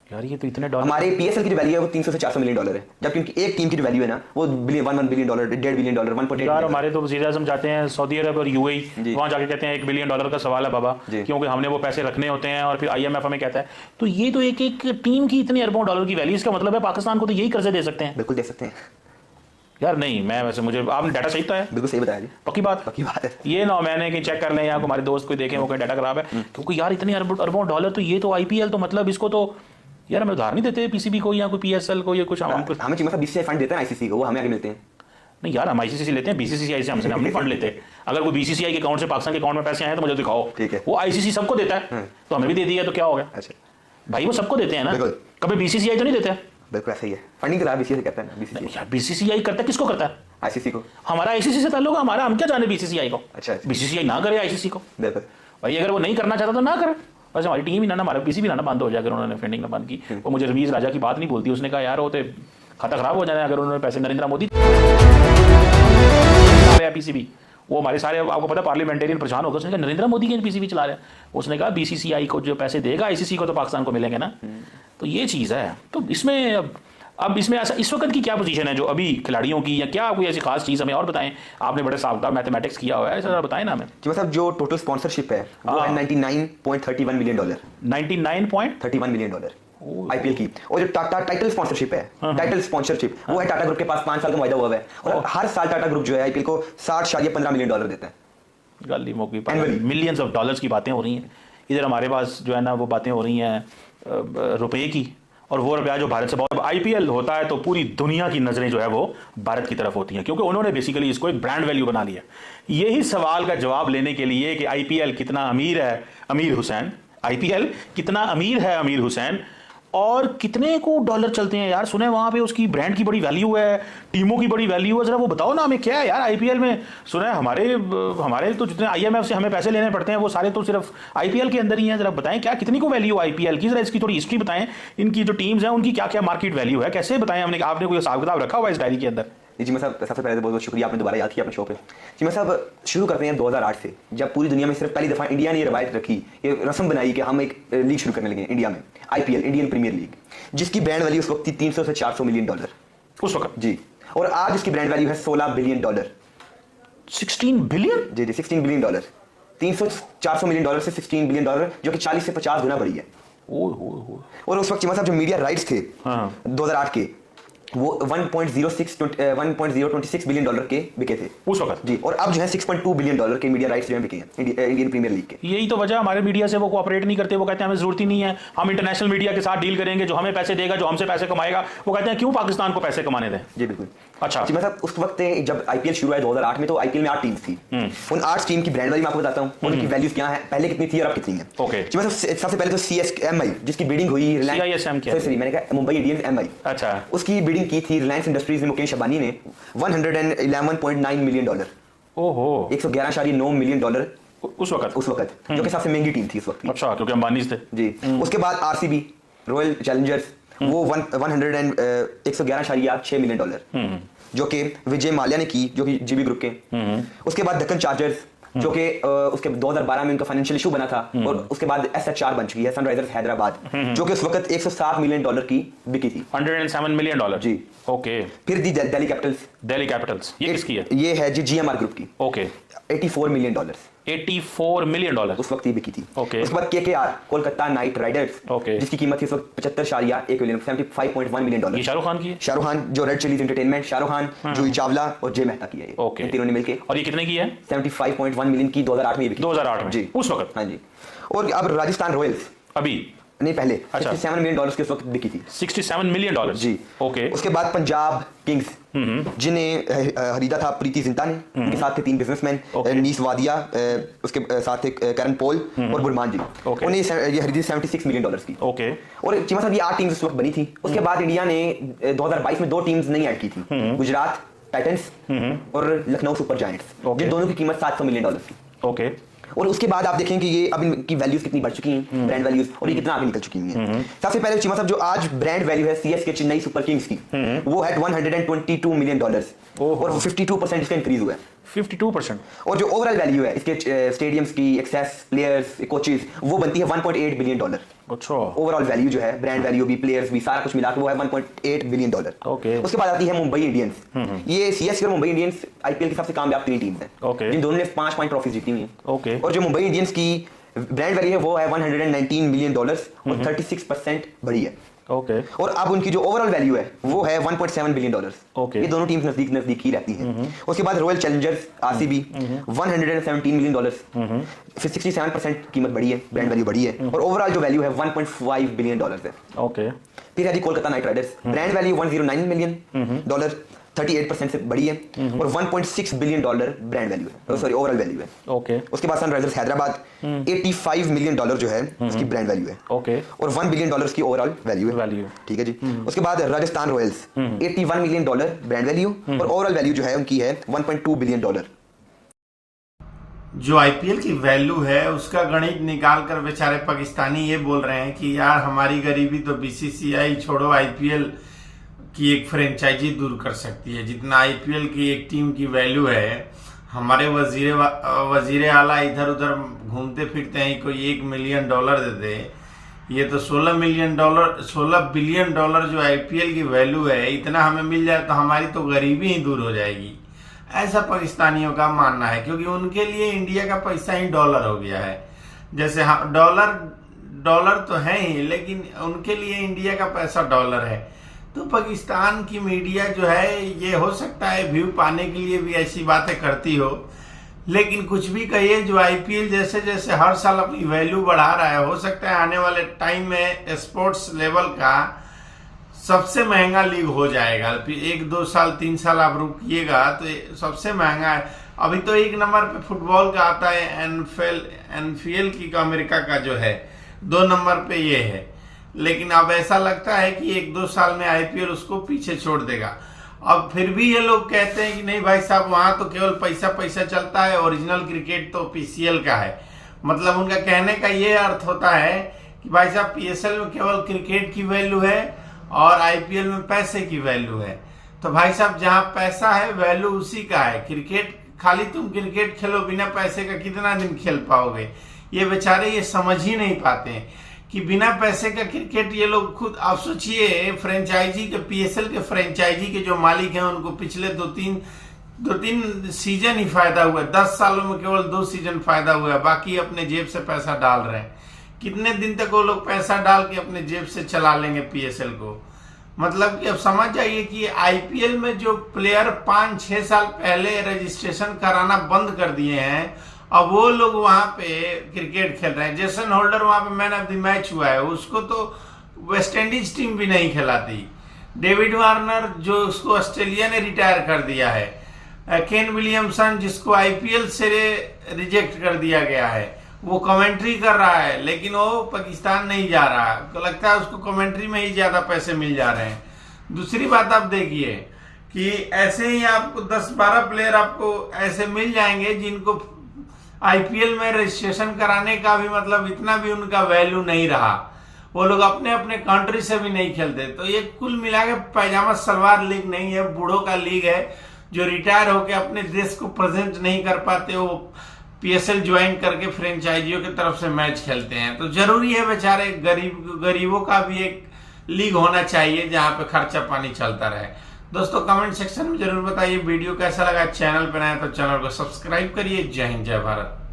यार ये तो इतने डॉलर, हमारे पीएसएल की जो वैल्यू है वो 300 से 400 मिलियन डॉलर है, जबकि उनकी एक टीम की जो वैल्यू है ना वो billion 1 billion dollar, 1.5 billion dollar, 1.8 यार हमारे तो वज़ीर आज़म जाते हैं सऊदी अरब और यूएई, वहाँ जाके कहते हैं 1 बिलियन डॉलर का सवाल है बाबा, क्योंकि हमने वो पैसे रखने होते हैं, और फिर आईएमएफ हमें कहता है। तो ये तो एक एक टीम की इतनी अरबों डॉलर की वैल्यू, इसका मतलब है पाकिस्तान को तो यही कर्जे दे सकते हैं। बिल्कुल दे सकते हैं यार नहीं, मैं वैसे मुझे आपने डाटा सही बताया, बिल्कुल सही बताया जी, पक्की बात है। ये ना मैंने कहीं चेक कर लें या हमारे दोस्त कोई देखें वो कहीं डाटा खराब है, क्योंकि यार इतने अरबों डॉलर, तो ये तो आईपीएल तो मतलब इसको तो यार हमें उधार नहीं देते पीसीबी को या कोई पीएसएल को या कुछ हमें चीमा साहब बीसीसीआई फंड देते हैं आईसीसी को, वो हमें आगे मिलते हैं। नहीं यार हम आईसीसी से लेते हैं, बीसीसीआई से हमसे हम फंड लेते हैं। अगर कोई बीसीसीआई के अकाउंट से पाकिस्तान के अकाउंट में पैसे आए तो मुझे दिखाओ, ठीक है। वो आईसीसी सबको देता है तो हमें भी दे दिया तो क्या हो गया। अच्छा भाई वो सबको देते हैं ना, कभी बीसीसीआई तो नहीं देते। बिल्कुल ऐसा ही है, फंडिंग तो बीसीसीआई करता है, बीसीसीआई बीसीसीआई करता है, किसको करता है? आईसीसी को। हमारा आईसीसी से ताल्लुक है, हमारा, हम क्या जाने बीसीसीआई को। अच्छा बीसीसीआई ना करे आईसीसी को, बिल्कुल भाई अगर वो नहीं करना चाहता तो ना करे, बस हमारी टीम ही ना हमारा पीसी भी ना बंद हो जाए अगर उन्होंने फंडिंग ना बंद की। वो मुझे रवीज राजा की बात नहीं बोलती, उसने कहा यार वो तो खाता खराब हो जाना है अगर उन्होंने पैसे, नरेंद्र मोदी पीसीबी, वो हमारे सारे आपको पता पार्लियामेंटेरियन परेशान होगा, उसने कहा नरेंद्र मोदी के पीसीबी चला रहे हैं, उसने कहा बीसीसीआई को जो पैसे देगा आईसीसी को तो पाकिस्तान को मिलेंगे ना। तो ये चीज़ है। तो इसमें अब इसमें ऐसा इस वक्त की क्या पोजीशन है जो अभी खिलाड़ियों की, या क्या कोई ऐसी खास चीज़ हमें और बताएं, आपने बड़े साहब मैथमेटिक्स किया हुआ है, ऐसा बताएं ना हमें। जी मतलब जो टोटल स्पॉन्सरशिप है वो है 99.31 million dollar, 99.31 million dollar IPL की। और जो टाटा टाइटल स्पॉन्सरशिप है, टाइटल स्पॉन्सरशिप वो है टाटा ग्रुप के पास 5 साल का वायदा हुआ है, और हर साल टाटा ग्रुप जो है आईपीएल को 60.15 मिलियन डॉलर देता है। गली मोकी मिलियंस ऑफ डॉलर्स की बातें हो रही हैं इधर, हमारे पास जो है ना वो बातें हो रही हैं रुपए की, और वो रुपया जो भारत से बहुत, आईपीएल होता है तो पूरी दुनिया की नज़रें जो है वो भारत की तरफ होती हैं, क्योंकि उन्होंने बेसिकली इसको एक ब्रांड वैल्यू बना लिया। यही सवाल का जवाब लेने के लिए कि आईपीएल कितना अमीर है अमीर हुसैन, आईपीएल कितना अमीर है अमीर हुसैन, और कितने को डॉलर चलते हैं यार, सुने वहाँ पे उसकी ब्रांड की बड़ी वैल्यू है, टीमों की बड़ी वैल्यू है, जरा वो बताओ ना हमें क्या है यार आईपीएल में। सुना है हमारे तो जितने आईएमएफ से हमें पैसे लेने पड़ते हैं वो सारे तो सिर्फ आईपीएल के अंदर ही हैं। जरा बताएं क्या कितनी को वैल्यू आईपीएल की, जरा इसकी थोड़ी हिस्ट्री बताएं, इनकी जो टीम्स हैं उनकी क्या क्या मार्केट वैल्यू है, कैसे बताएं हमने, आपने कोई हिसाब किताब रखा हुआ इस डायरी के अंदर? जी मैं साहब सबसे पहले तो बहुत बहुत शुक्रिया, आपने दोबारा याद किया अपने शो पे। जी मैं साहब शुरू करते हैं 2008 से, जब पूरी दुनिया में सिर्फ पहली दफ़ा इंडिया ने ये रवायत रखी, ये रस्म बनाई कि हम एक लीग शुरू करने लगे इंडिया में, आईपीएल, इंडियन प्रीमियर लीग, जिसकी ब्रांड वैल्यू उस वक्त थी 300 से 400 मिलियन डॉलर उस वक्त जी, और आज इसकी ब्रांड वैल्यू है 16 बिलियन डॉलर। 16 बिलियन? जी 16 बिलियन डॉलर, 300-400 मिलियन डॉलर से 16 बिलियन डॉलर, जो कि 40 से 50 गुना बढ़ी है। और उस वक्त चीमा साहब जो मीडिया राइट्स थे 2008 के, वो 1.026 बिलियन डॉलर के बिके थे उस वक्त जी, और अब जो है 6.2 बिलियन डॉलर के मीडिया राइट्स जो हैं बिके हैं इंडियन प्रीमियर लीग के। यही तो वजह हमारे मीडिया से वो कोऑपरेट नहीं करते, वो कहते हैं हमें जरूरत ही नहीं है, हम इंटरनेशनल मीडिया के साथ डील करेंगे, जो हमें पैसे देगा, जो हमसे पैसे कमाएगा, वो कहते हैं क्यों पाकिस्तान को पैसे कमाने दें। जी बिल्कुल। अच्छा जी मतलब उस वक्त जब आईपीएल शुरू हुआ 2008 में, तो आईपीएल में 8 टीम्स थी, उन 8 टीम की ब्रांड वैल्यू मैं आपको बताता हूँ, उनकी वैल्यूज क्या है, पहले कितनी थी और अब कितनी है। ओके जी मतलब सबसे पहले तो सीएसएमआई, जिसकी बिडिंग हुई मैंने कहा मुंबई इंडियंस एमआई, अच्छा उसकी बिडिंग की थी रिलायंस इंडस्ट्रीज में मुकेश अंबानी ने 111.9 मिलियन डॉलर, ओहो 111.9 मिलियन डॉलर उस वक्त जो कि सबसे महंगी टीम थी उस वक्त। अच्छा क्योंकि अंबानी थे जी। उसके बाद आरसीबी रॉयल चैलेंजर्स, वो 111.6 मिलियन डॉलर, जो कि विजय माल्या ने की, जो कि जीबी ग्रुप के। उसके बाद दक्कन चार्जर्स, जो कि उसके 2012 में उनका फाइनेंशियल इशू बना था, और उसके बाद एसएचआर बन चुकी है सनराइजर्स हैदराबाद, जो कि उस वक्त 107 मिलियन डॉलर की बिकी थी। 107 मिलियन डॉलर जी, ओके। फिर दी दिल्ली कैपिटल्स, ये किसकी है? ये है जी जीएमआर ग्रुप की, okay. 84 million dollar, 84 million dollar उस वक्त ये बिकी थी। ओके। उसके बाद KKR Kolkata Knight Riders, okay, जिसकी कीमत थी उस वक्त 75.1 मिलियन, 75.1 मिलियन डॉलर। ये शाहरुख खान की है? शाहरुख खान जो Red Chillies Entertainment, Shahrukh Khan, Juhi Chawla और जय मेहता की है, ओके, तीनों ने मिलकर। और ये कितने की है? 75.1 मिलियन की 2008 में बिकी, 2008 में जी उस वक्त। हाँ जी। और अब राजस्थान रॉयल्स, अभी नहीं पहले, अच्छा, 67 मिलियन डॉलर की उस वक्त बिकी थी। 67 मिलियन डॉलर जी, ओके। उसके बाद पंजाब किंग्स, जिन्हें खरीदा था प्रीति जिंटा ने, उनके साथ थे 3 बिजनेसमैन, नीस वादिया, उसके साथ थे करन पॉल और बुरमान जी, उन्हें ये खरीदी 76 मिलियन डॉलर की, ओके। और चीमा साहब ये 8 टीम्स उस वक्त बनी थी। उसके बाद इंडिया ने 2022 में 2 टीम्स नई ऐड की थी, गुजरात टाइटंस और लखनऊ सुपर जायंट्स, जिन दोनों की कीमत 700 मिलियन डॉलर थी, ओके। और उसके बाद आप देखें कि ये अब इनकी वैल्यूज कितनी बढ़ चुकी हैं, ब्रांड वैल्यूज, और ये कितना आगे निकल चुकी हैं। सबसे पहले चीमा साहब जो आज ब्रांड वैल्यू है सीएसके चेन्नई सुपर किंग्स की, वो है 122 मिलियन डॉलर, और 52% इसका इंक्रीज हुआ है, 52%। और जो ओवरऑल वैल्यू है इसके स्टेडियम्स की, एक्सेस, प्लेयर्स, कोचेस, वो बनती है 1.8 बिलियन डॉलर, अच्छा। ओवरऑल वैल्यू जो है, ब्रांड वैल्यू भी, प्लेयर्स भी, सारा कुछ मिला के वो है $1.8 बिलियन। ओके। उसके बाद आती है मुंबई इंडियंस। ये सीएसके और मुंबई इंडियंस आईपीएल की सबसे कामयाब 3 टीम्स हैं। ओके। जिन दोनों ने 5 ट्रॉफीज जीती हुई हैं। ओके। और जो मुंबई इंडियंस की ब्रांड वैल्यू है वो है $119 मिलियन और 36% बढ़ी है। ओके। और अब उनकी जो ओवरऑल वैल्यू है वो है $1.7 बिलियन। ओके। ये दोनों टीम्स नजदीक नजदीक ही रहती हैं। उसके बाद रॉयल चैलेंजर्स आरसीबी $117 मिलियन, फिर 67% कीमत बढ़ी है, ब्रांड वैल्यू बढ़ी है, और ओवरऑल जो वैल्यू है $1.5 बिलियन है। ओके। फिर है जी Kolkata Knight Riders, brand value $109 million, 38% से बढ़ी है, और $1.6 बिलियन ब्रांड वैल्यू है, सॉरी ओवरऑल वैल्यू है। ओके। उसके बाद सनराइजर्स हैदराबाद $85 मिलियन जो है उसकी ब्रांड वैल्यू है। ओके। और $1 बिलियन की ओवरऑल वैल्यू है। ठीक है जी। उसके बाद Rajasthan Royals $81 million brand value, और ओवरऑल वैल्यू जो है उनकी है $1.2 बिलियन। जो आईपीएल की वैल्यू है उसका गणित निकाल कर बेचारे पाकिस्तानी ये बोल रहे हैं कि यार हमारी गरीबी तो बीसीसीआई छोड़ो आईपीएल की एक फ्रेंचाइजी दूर कर सकती है, जितना आईपीएल की एक टीम की वैल्यू है। हमारे वजीर आला इधर उधर घूमते फिरते हैं, कोई $1 मिलियन दे दे, ये तो $16 बिलियन जो आईपीएल की वैल्यू है, इतना हमें मिल जाए तो हमारी तो गरीबी ही दूर हो जाएगी, ऐसा पाकिस्तानियों का मानना है। क्योंकि उनके लिए इंडिया का पैसा ही डॉलर हो गया है। जैसे हाँ डॉलर तो है ही, लेकिन उनके लिए इंडिया का पैसा डॉलर है। तो पाकिस्तान की मीडिया जो है ये हो सकता है व्यू पाने के लिए भी ऐसी बातें करती हो, लेकिन कुछ भी कहिए, जो आईपीएल जैसे जैसे हर साल अपनी वैल्यू बढ़ा रहा है, हो सकता है आने वाले टाइम में स्पोर्ट्स लेवल का सबसे महंगा लीग हो जाएगा। 1, 2 साल 3 साल आप रुकिएगा तो सबसे महंगा है। अभी तो 1 नंबर पे फुटबॉल का आता है एनफीएल की अमेरिका का जो है, 2 नंबर पे ये है। लेकिन अब ऐसा लगता है कि 1-2 साल में आईपीएल उसको पीछे छोड़ देगा। अब फिर भी ये लोग कहते हैं कि नहीं भाई साहब, वहां तो केवल पैसा चलता है, ओरिजिनल क्रिकेट तो पीसीएल का है। मतलब उनका कहने का ये अर्थ होता है कि भाई साहब पीएसएल में केवल क्रिकेट की वैल्यू है और आईपीएल में पैसे की वैल्यू है। तो भाई साहब जहां पैसा है वैल्यू उसी का है। क्रिकेट खाली तुम क्रिकेट खेलो, बिना पैसे का कितना दिन खेल पाओगे? ये बेचारे ये समझ ही नहीं पाते हैं कि बिना पैसे का क्रिकेट ये लोग खुद। आप सोचिए फ्रेंचाइजी के, पीएसएल के फ्रेंचाइजी के जो मालिक हैं उनको पिछले 2-3 सीजन ही फायदा हुआ है। 10 सालों में केवल 2 सीजन फायदा हुआ है, बाकी अपने जेब से पैसा डाल रहे हैं। कितने दिन तक वो लोग पैसा डाल के अपने जेब से चला लेंगे पीएसएल को? मतलब कि अब समझ जाइए कि आईपीएल में जो प्लेयर 5-6 साल पहले रजिस्ट्रेशन कराना बंद कर दिए हैं, अब वो लोग वहां पे क्रिकेट खेल रहे हैं। जेसन होल्डर वहां पे मैन ऑफ द मैच हुआ है, उसको तो वेस्ट इंडीज टीम भी नहीं खिलाती। डेविड वार्नर जो उसको ऑस्ट्रेलिया ने रिटायर कर दिया है, केन विलियमसन जिसको आईपीएल से रिजेक्ट कर दिया गया है, वो कमेंट्री कर रहा है, लेकिन वो पाकिस्तान नहीं जा रहा। तो लगता है उसको कमेंट्री में ही ज्यादा पैसे मिल जा रहे हैं। दूसरी बात आप देखिए कि ऐसे ही आपको 10-12 प्लेयर आपको ऐसे मिल जाएंगे जिनको आईपीएल में रजिस्ट्रेशन कराने का भी मतलब इतना भी उनका वैल्यू नहीं रहा। वो लोग अपने अपने कंट्री से भी नहीं खेलते। तो ये कुल मिला के पैजामा सलवार लीग नहीं है, बूढ़ों का लीग है। जो रिटायर होकर अपने देश को प्रेजेंट नहीं कर पाते वो पीएसएल ज्वाइन करके फ्रेंचाइजियों की तरफ से मैच खेलते हैं। तो जरूरी है बेचारे गरीबों का भी एक लीग होना चाहिए जहां पे खर्चा पानी चलता रहे। दोस्तों कमेंट सेक्शन में जरूर बताइए वीडियो कैसा लगा। चैनल पर नया तो चैनल को सब्सक्राइब करिए। जय हिंद, जय भारत।